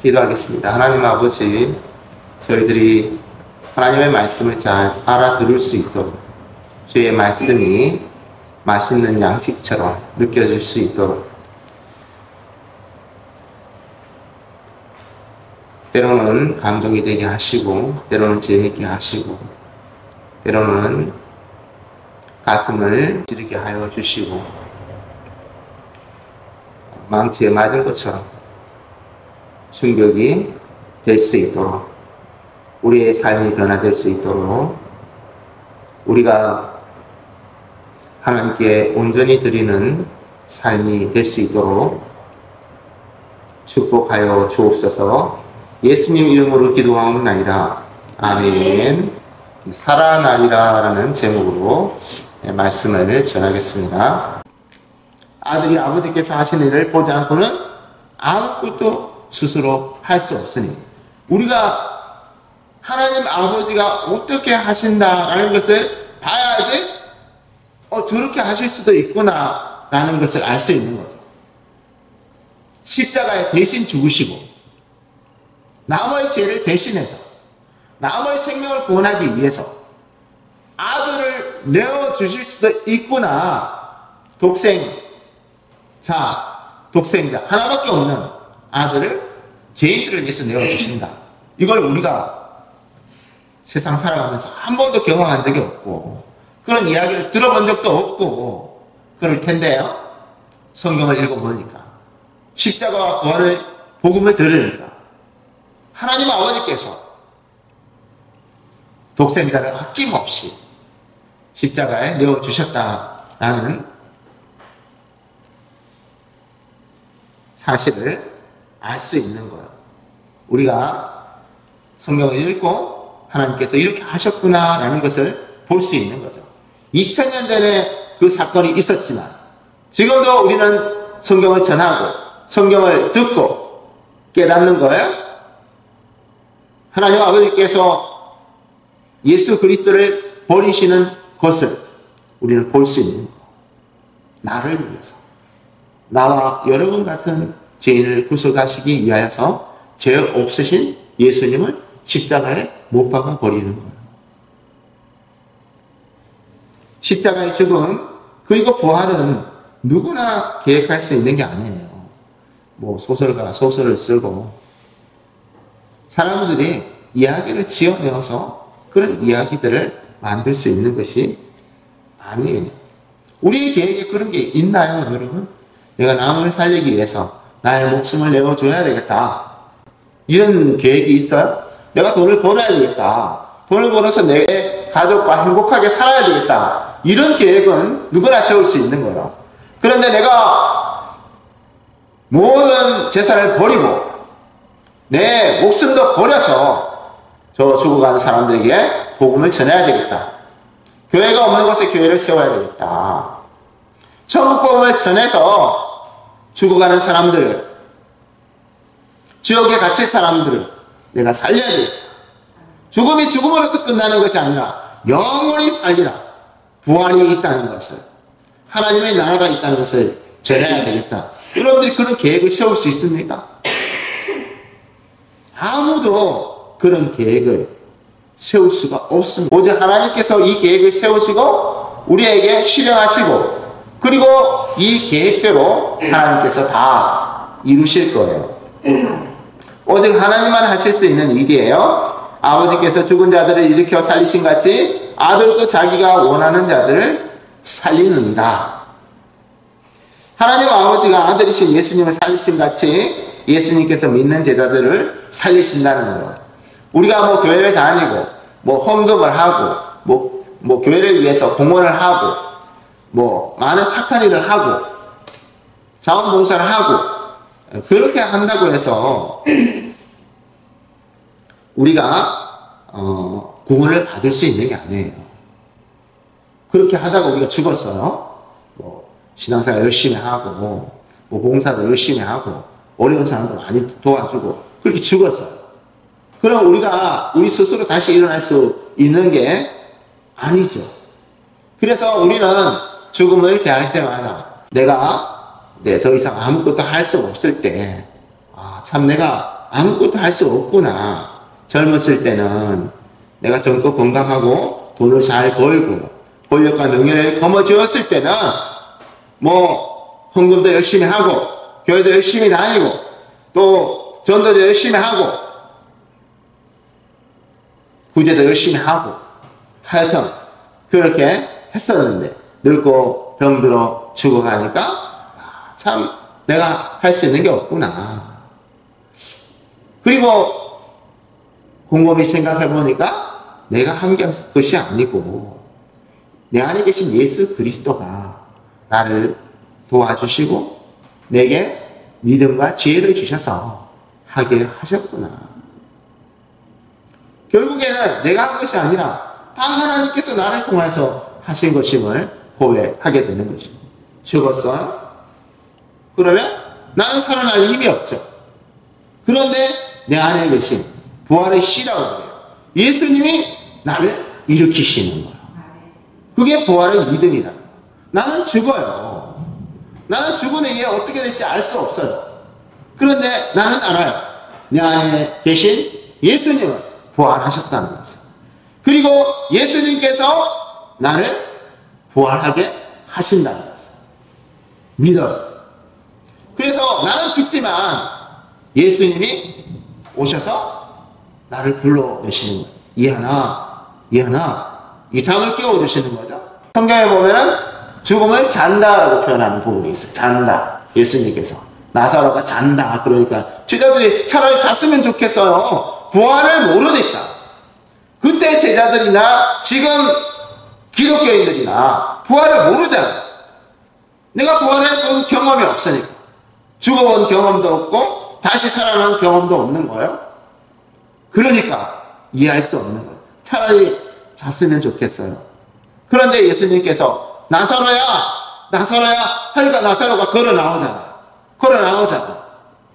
기도하겠습니다. 하나님 아버지, 저희들이 하나님의 말씀을 잘 알아들을 수 있도록 주의 말씀이 맛있는 양식처럼 느껴질 수 있도록 때로는 감동이 되게 하시고 때로는 재밌게 하시고 때로는 가슴을 찌르게 하여 주시고 망치에 맞은 것처럼 충격이 될 수 있도록 우리의 삶이 변화될 수 있도록 우리가 하나님께 온전히 드리는 삶이 될 수 있도록 축복하여 주옵소서. 예수님 이름으로 기도하옵나이다. 아멘. 살아나리라 라는 제목으로 말씀을 전하겠습니다. 아들이 아버지께서 하신 일을 보지 않고는 아무것도 스스로 할 수 없으니 우리가 하나님 아버지가 어떻게 하신다라는 것을 봐야지 저렇게 하실 수도 있구나 라는 것을 알 수 있는 거죠. 십자가에 대신 죽으시고 남의 죄를 대신해서 남의 생명을 구원하기 위해서 아들을 내어주실 수도 있구나. 독생자 하나밖에 없는 아들을 죄인들을 위해서 내어주신다. 이걸 우리가 세상 살아가면서 한 번도 경험한 적이 없고 그런 이야기를 들어본 적도 없고 그럴 텐데요. 성경을 읽어보니까 십자가와 부활의 복음을 들으니까 하나님 아버지께서 독생자를 아낌없이 십자가에 내어주셨다라는 사실을 알 수 있는 거예요. 우리가 성경을 읽고 하나님께서 이렇게 하셨구나라는 것을 볼 수 있는 거죠. 2000년 전에 그 사건이 있었지만 지금도 우리는 성경을 전하고 성경을 듣고 깨닫는 거예요. 하나님 아버지께서 예수 그리스도를 버리시는 것을 우리는 볼 수 있는 거예요. 나를 위해서 나와 여러분 같은 죄인을 구속하시기 위하여서 죄 없으신 예수님을 십자가에 못 박아 버리는 거예요. 십자가의 죽음 그리고 부활은 누구나 계획할 수 있는 게 아니에요. 뭐 소설가가 소설을 쓰고 사람들이 이야기를 지어내어서 그런 이야기들을 만들 수 있는 것이 아니에요. 우리의 계획에 그런 게 있나요, 여러분? 내가 남을 살리기 위해서 나의 목숨을 내어줘야 되겠다. 이런 계획이 있어요? 내가 돈을 벌어야 되겠다. 돈을 벌어서 내 가족과 행복하게 살아야 되겠다. 이런 계획은 누구나 세울 수 있는 거예요. 그런데 내가 모든 재산을 버리고 내 목숨도 버려서 저 죽어가는 사람들에게 복음을 전해야 되겠다. 교회가 없는 곳에 교회를 세워야 되겠다. 천국 복음을 전해서 죽어가는 사람들, 지옥에 갇힐 사람들을 내가 살려야 되겠다. 죽음이 죽음으로서 끝나는 것이 아니라 영원히 살리라. 부활이 있다는 것을, 하나님의 나라가 있다는 것을 전해야 되겠다. 여러분들이 그런 계획을 세울 수 있습니까? 아무도 그런 계획을 세울 수가 없습니다. 오직 하나님께서 이 계획을 세우시고 우리에게 실행하시고 그리고 이 계획대로 하나님께서 다 이루실 거예요. 오직 하나님만 하실 수 있는 일이에요. 아버지께서 죽은 자들을 일으켜 살리신 같이 아들도 자기가 원하는 자들을 살리느니라. 하나님 아버지가 아들이신 예수님을 살리신 같이 예수님께서 믿는 제자들을 살리신다는 거예요. 우리가 뭐 교회를 다니고 뭐 헌금을 하고 뭐 교회를 위해서 공헌을 하고 뭐 많은 착한 일을 하고 자원봉사를 하고 그렇게 한다고 해서 우리가 구원을 받을 수 있는 게 아니에요. 그렇게 하다가 우리가 죽었어요. 뭐 신앙생활 열심히 하고 뭐 봉사도 열심히 하고 어려운 사람도 많이 도와주고 그렇게 죽었어요. 그럼 우리가 우리 스스로 다시 일어날 수 있는 게 아니죠. 그래서 우리는 죽음을 대할 때마다 내가 더 이상 아무것도 할 수 없을 때 참 내가 아무것도 할 수 없구나. 젊었을 때는 내가 젊고 건강하고 돈을 잘 벌고 권력과 명예를 거머쥐었을 때는 뭐 헌금도 열심히 하고 교회도 열심히 다니고 또 전도도 열심히 하고 구제도 열심히 하고 하여튼 그렇게 했었는데 늙고 병들어 죽어가니까 참 내가 할 수 있는 게 없구나. 그리고 곰곰이 생각해 보니까 내가 한 것이 아니고 내 안에 계신 예수 그리스도가 나를 도와주시고 내게 믿음과 지혜를 주셔서 하게 하셨구나. 결국에는 내가 한 것이 아니라 다 하나님께서 나를 통해서 하신 것임을 고백하게 되는 것입니다. 죽었어요? 그러면 나는 살아날 힘이 없죠. 그런데 내 안에 계신 부활의 씨라고 그래요. 예수님이 나를 일으키시는 거예요. 그게 부활의 믿음이다. 나는 죽어요. 나는 죽은 후에 어떻게 될지 알 수 없어요. 그런데 나는 알아요. 내 안에 계신 예수님은 부활하셨다는 거죠. 그리고 예수님께서 나를 부활하게 하신다는 거죠. 믿어요. 그래서 나는 죽지만 예수님이 오셔서 나를 불러내시는 거예요. 이하나, 이하나. 이 잠을 깨워주시는 거죠. 성경에 보면은 죽음을 잔다라고 표현하는 부분이 있어요. 잔다. 예수님께서. 나사로가 잔다. 그러니까 제자들이 차라리 잤으면 좋겠어요. 부활을 모르니까. 그때 제자들이나 지금 기독교인들이나 부활을 모르잖아. 내가 부활해본 경험이 없으니까. 죽어본 경험도 없고 다시 살아난 경험도 없는 거예요. 그러니까 이해할 수 없는 거예요. 차라리 잤으면 좋겠어요. 그런데 예수님께서 나사로야 나사로야 하니까 나사로가 걸어 나오잖아.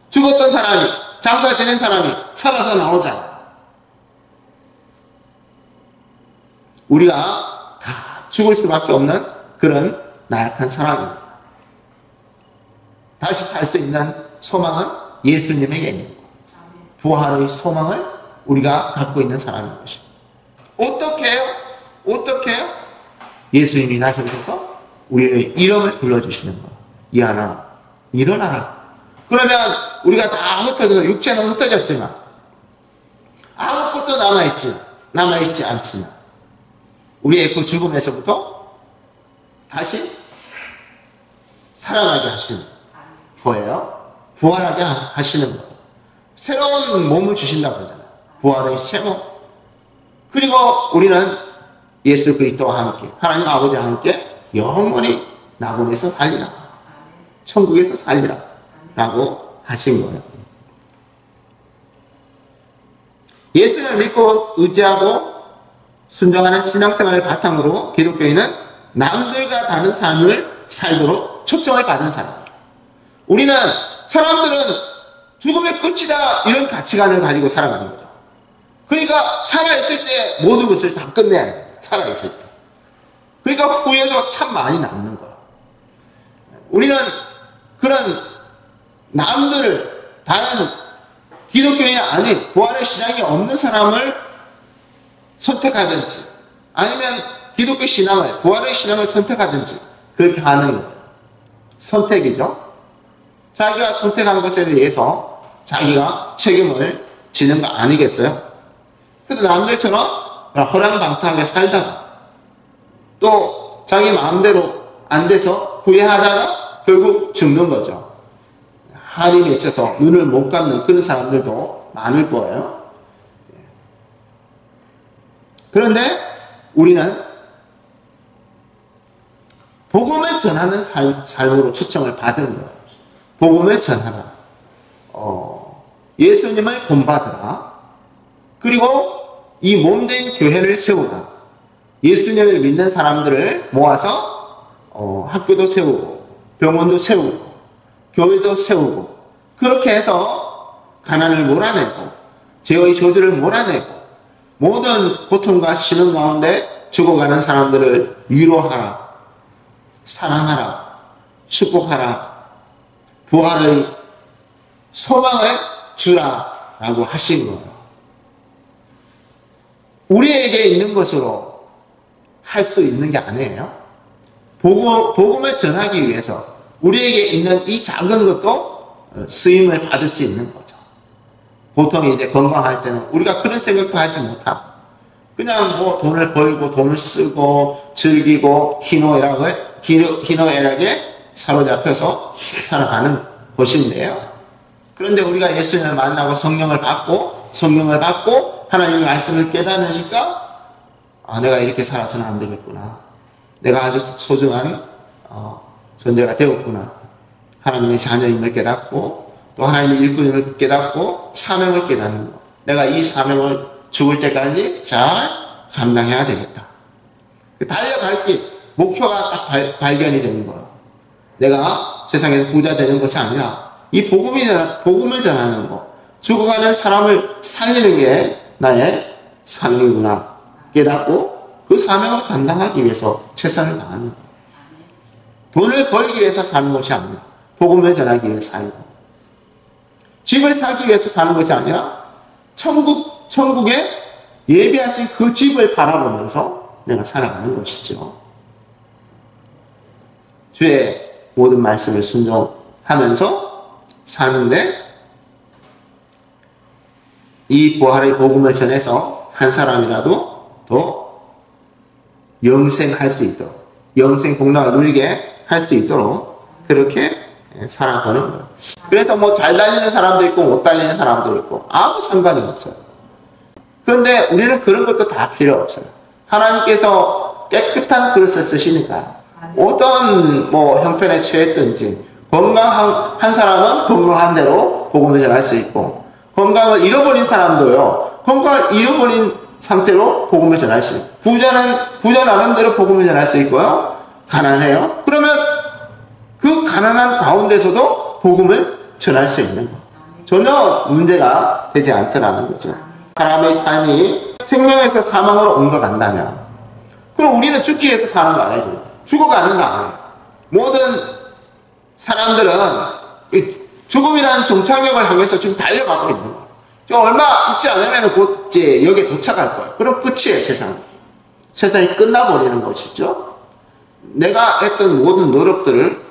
죽었던 사람이 장사 지낸 사람이 살아서 나오잖아. 우리가 다 죽을 수밖에 없는 그런 나약한 사람입니다. 다시 살 수 있는 소망은 예수님에게 있는 거예요. 부활의 소망을 우리가 갖고 있는 사람인 것입니다. 어떻게 해요? 예수님이 나셔서 우리의 이름을 불러주시는 거예요. 이하나, 일어나라. 그러면 우리가 다 흩어져서 육체는 흩어졌지만 아무것도 남아있지 않지만 우리의 그 죽음에서부터 다시 살아나게 하시는 거예요. 부활하게 하시는 거예요. 새로운 몸을 주신다고 그러잖아요. 부활의 새 몸. 그리고 우리는 예수 그리스도와 함께 하나님 아버지와 함께 영원히 낙원에서 살리라. 천국에서 살리라. 라고 하신 거예요. 예수를 믿고 의지하고 순종하는 신앙생활을 바탕으로 기독교인은 남들과 다른 삶을 살도록 초청을 받은 사람이에요. 우리는 사람들은 죽음의 끝이다 이런 가치관을 가지고 살아가는 거죠. 그러니까 살아있을 때 모든 것을 다 끝내야 돼요. 살아있을 때. 그러니까 후회도 참 많이 남는 거예요. 우리는 그런 남들 다른 기독교인이 아닌 부활의 신앙이 없는 사람을 선택하든지 아니면 기독교 신앙을 부활의 신앙을 선택하든지 그렇게 하는 거예요. 선택이죠. 자기가 선택한 것에 대해서 자기가 책임을 지는 거 아니겠어요? 그래서 남들처럼 허랑방탕하게 살다가 또 자기 마음대로 안 돼서 후회하다가 결국 죽는 거죠. 한이 맺혀서 눈을 못 감는 그런 사람들도 많을 거예요. 그런데 우리는 복음을 전하는 삶으로 초청을 받은 거예요. 복음을 전하라. 예수님을 본받으라. 그리고 이 몸된 교회를 세우라. 예수님을 믿는 사람들을 모아서 학교도 세우고 병원도 세우고 교회도 세우고 그렇게 해서 가난을 몰아내고 죄의 저주를 몰아내고 모든 고통과 신음 가운데 죽어가는 사람들을 위로하라. 사랑하라. 축복하라. 부활의 소망을 주라. 라고 하신 거예요. 우리에게 있는 것으로 할 수 있는 게 아니에요. 복음을 전하기 위해서 우리에게 있는 이 작은 것도 쓰임을 받을 수 있는 거죠. 보통 이제 건강할 때는 우리가 그런 생각도 하지 못하고 그냥 뭐 돈을 벌고 돈을 쓰고 즐기고 희노애락에 사로잡혀서 살아가는 것인데요. 그런데 우리가 예수님을 만나고 성령을 받고 하나님의 말씀을 깨닫으니까 내가 이렇게 살아서는 안 되겠구나. 내가 아주 소중한 존재가 되었구나. 하나님의 자녀임을 깨닫고 또 하나님의 일꾼임을 깨닫고 사명을 깨닫는 거. 내가 이 사명을 죽을 때까지 잘 감당해야 되겠다. 달려갈 길, 목표가 딱 발견이 되는 거예요. 내가 세상에서 부자 되는 것이 아니라 이 복음을 전하는 거, 죽어가는 사람을 살리는 게 나의 삶이구나 깨닫고 그 사명을 감당하기 위해서 최선을 다하는 거예요. 돈을 벌기 위해서 사는 것이 아니라 복음을 전하기 위해서 사는 거예요. 집을 사기 위해서 사는 것이 아니라 천국에 예비하신 그 집을 바라보면서 내가 살아가는 것이죠. 주의 모든 말씀을 순종하면서 사는데 이 부활의 복음을 전해서 한 사람이라도 더 영생할 수 있도록 영생 복락을 누리게 할 수 있도록 그렇게 살아가는 거예요. 그래서 뭐 잘 달리는 사람도 있고 못 달리는 사람도 있고 아무 상관이 없어요. 그런데 우리는 그런 것도 다 필요 없어요. 하나님께서 깨끗한 그릇을 쓰시니까 어떤 뭐 형편에 처했든지 건강한 한 사람은 건강한 대로 복음을 전할 수 있고 건강을 잃어버린 사람도요 건강을 잃어버린 상태로 복음을 전할 수 있고 부자는 부자 나름대로 복음을 전할 수 있고요 가난해요 그러면 그 가난한 가운데서도 복음을 전할 수 있는 거 전혀 문제가 되지 않더라는 거죠. 사람의 삶이 생명에서 사망으로 옮겨간다면 그럼 우리는 죽기 위해서 사는 거 아니죠. 죽어가는 거 아니에요. 모든 사람들은 죽음이라는 종착역을 향해서 지금 달려가고 있는 거예요. 얼마 있지 않으면 곧 이제 여기에 도착할 거예요. 그럼 끝이에요, 세상. 세상이 끝나버리는 것이죠. 내가 했던 모든 노력들을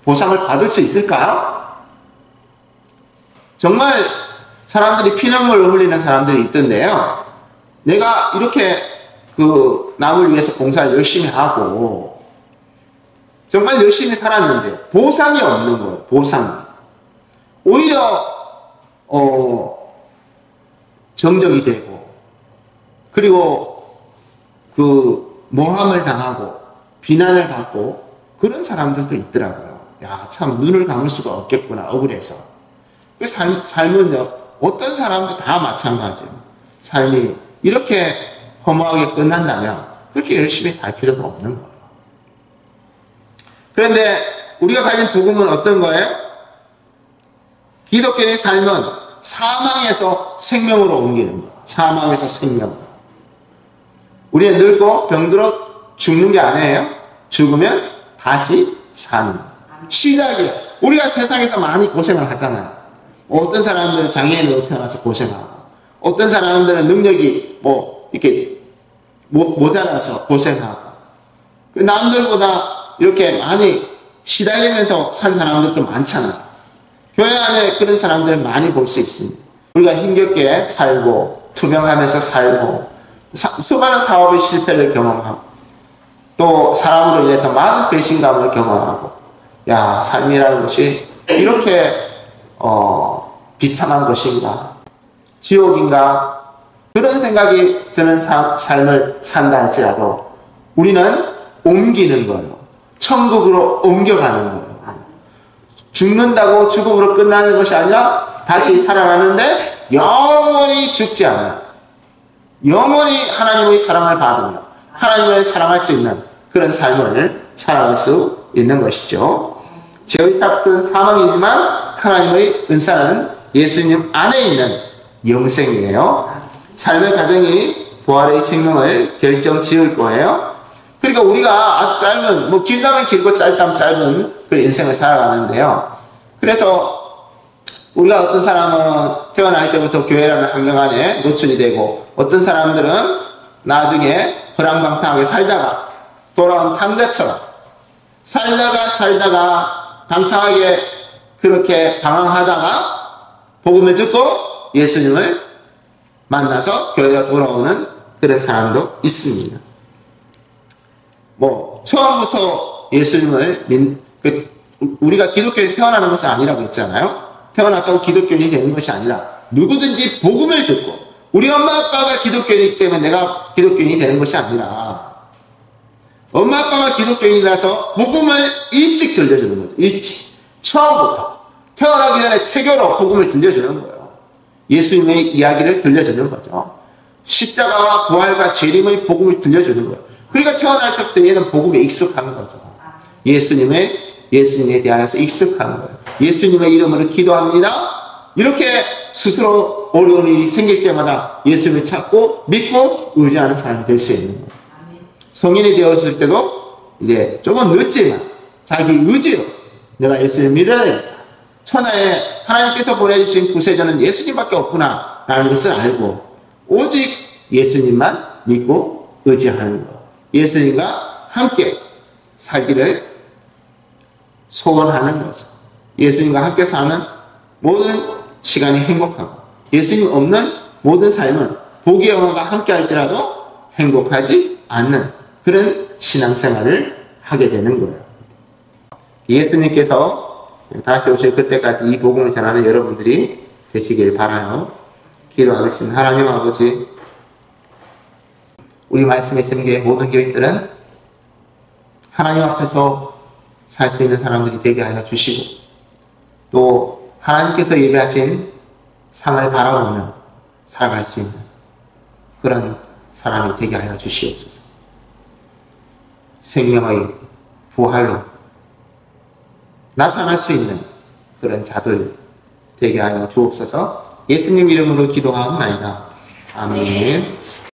보상을 받을 수 있을까요? 정말 사람들이 피눈물을 흘리는 사람들이 있던데요. 내가 이렇게 그 남을 위해서 봉사를 열심히 하고 정말 열심히 살았는데 보상이 없는 거예요. 보상이. 오히려 정적이 되고 그리고 그 모함을 당하고 비난을 받고 그런 사람들도 있더라고요. 야, 참 눈을 감을 수가 없겠구나 억울해서. 그 삶은요 어떤 사람도 다 마찬가지예요. 삶이 이렇게 허무하게 끝난다면 그렇게 열심히 살 필요도 없는 거예요. 그런데 우리가 가진 복음은 어떤 거예요? 기독교의 삶은 사망에서 생명으로 옮기는 거예요. 사망에서 생명. 우리는 늙고 병들어 죽는 게 아니에요. 죽으면 다시 사는 거예요. 시작이에요. 우리가 세상에서 많이 고생을 하잖아요. 어떤 사람들은 장애인으로 태어나서 고생하고 어떤 사람들은 능력이 뭐 이렇게 모자라서 고생하고 남들보다 이렇게 많이 시달리면서 산 사람들도 많잖아요. 교회 안에 그런 사람들을 많이 볼 수 있습니다. 우리가 힘겹게 살고 투명하면서 살고 수많은 사업의 실패를 경험하고 또 사람으로 인해서 많은 배신감을 경험하고 야 삶이라는 것이 이렇게 비참한 것인가 지옥인가 그런 생각이 드는 삶을 산다 할지라도 우리는 옮기는 거예요. 천국으로 옮겨가는 거예요. 죽는다고 죽음으로 끝나는 것이 아니라 다시 살아나는데 영원히 죽지 않아요. 영원히 하나님의 사랑을 받으며 하나님을 사랑할 수 있는 그런 삶을 살아갈 수 있는 것이죠. 죄의 삭은 사망이지만 하나님의 은사는 예수님 안에 있는 영생이에요. 삶의 과정이 부활의 생명을 결정 지을 거예요. 그러니까 우리가 아주 짧은, 뭐 길다면 길고 짧다면 짧은 그 인생을 살아가는데요. 그래서 우리가 어떤 사람은 태어날 때부터 교회라는 환경 안에 노출이 되고, 어떤 사람들은 나중에 허랑방탕하게 살다가 돌아온 탕자처럼 살다가 방탕하게 그렇게 방황하다가 복음을 듣고 예수님을 만나서 교회가 돌아오는 그런 사람도 있습니다. 처음부터 예수님을 우리가 기독교인이 태어나는 것은 아니라고 했잖아요. 태어났다고 기독교인이 되는 것이 아니라 누구든지 복음을 듣고, 우리 엄마 아빠가 기독교인이기 때문에 내가 기독교인이 되는 것이 아니라 엄마 아빠가 기독교인이라서 복음을 일찍 들려주는 거죠. 일찍. 처음부터. 태어나기 전에 태교로 복음을 들려주는 거예요. 예수님의 이야기를 들려주는 거죠. 십자가와 부활과 재림의 복음을 들려주는 거예요. 그러니까 태어날 때부터 얘는 복음에 익숙한 거죠. 예수님에 대하여서 익숙한 거예요. 예수님의 이름으로 기도합니다. 이렇게 스스로 어려운 일이 생길 때마다 예수님을 찾고 믿고 의지하는 사람이 될 수 있는 거예요. 성인이 되었을 때도 이제 조금 늦지만 자기 의지로 내가 예수님을 믿어야 되겠다. 천하에 하나님께서 보내주신 구세주는 예수님밖에 없구나 라는 것을 알고 오직 예수님만 믿고 의지하는 것. 예수님과 함께 살기를 소원하는 거죠. 예수님과 함께 사는 모든 시간이 행복하고, 예수님 없는 모든 삶은 복의 영혼과 함께 할지라도 행복하지 않는 그런 신앙생활을 하게 되는 거예요. 예수님께서 다시 오실 그때까지 이 복음을 전하는 여러분들이 되시길 바라요. 기도하겠습니다. 하나님 아버지, 우리 말씀에 전교의 모든 교인들은 하나님 앞에서 살 수 있는 사람들이 되게 하여 주시고, 또 하나님께서 예배하신 상을 바라보며 살아갈 수 있는 그런 사람이 되게 하여 주시옵소서. 생명의 부활로 나타날 수 있는 그런 자들 되게 하여 주옵소서. 예수님 이름으로 기도하옵나이다. 아멘.